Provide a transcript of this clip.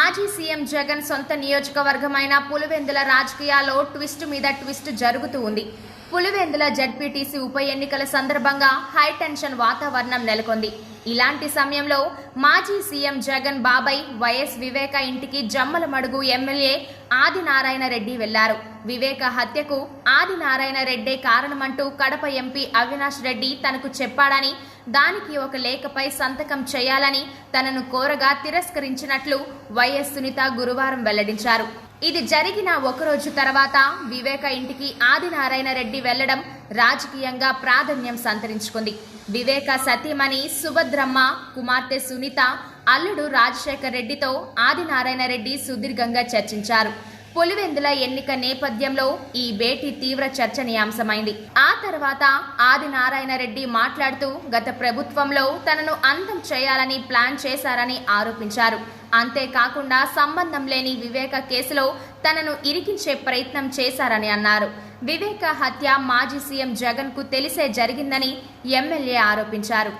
మాజీ సీఎం జగన్ సొంత నియోజకవర్గమైన పులివెందుల రాజకీయాల్లో ట్విస్ట్ మీద ట్విస్ట్ జరుగుతూ ఉంది. పులివెందుల జడ్పీటీసీ ఉప ఎన్నికల సందర్భంగా హైటెన్షన్ వాతావరణం నెలకొంది. ఇలాంటి సమయంలో మాజీ సీఎం జగన్ బాబాయ్ వైఎస్ వివేక ఇంటికి జమ్మలమడుగు ఎమ్మెల్యే ఆదినారాయణ రెడ్డి వెళ్లారు. వివేక హత్యకు ఆదినారాయణ రెడ్డే కారణమంటూ కడప ఎంపీ అవినాష్ రెడ్డి తనకు చెప్పాడని, దానికి ఒక లేఖపై సంతకం చేయాలని తనను కోరగా తిరస్కరించినట్లు వైఎస్ సునీత గురువారం వెల్లడించారు. ఇది జరిగిన ఒకరోజు తర్వాత వివేక ఇంటికి ఆదినారాయణ రెడ్డి వెళ్లడం రాజకీయంగా ప్రాధాన్యం సంతరించుకుంది. వివేక సతీమణి సుభద్రమ్మ, కుమార్తె సునీత, అల్లుడు రాజశేఖర్ రెడ్డితో ఆదినారాయణ రెడ్డి సుదీర్ఘంగా చర్చించారు. పులివెందుల ఎన్నిక నేపథ్యంలో ఈ భేటీ తీవ్ర చర్చనీయాంశమైంది. ఆ తర్వాత ఆదినారాయణ రెడ్డి మాట్లాడుతూ గత ప్రభుత్వంలో తనను అంతం చేయాలని ప్లాన్ చేశారని ఆరోపించారు. అంతేకాకుండా సంబంధం లేని వివేక కేసులో తనను ఇరికించే ప్రయత్నం చేశారని అన్నారు. వివేక హత్య మాజీ సీఎం జగన్ కు తెలిసే జరిగిందని ఎమ్మెల్యే ఆరోపించారు.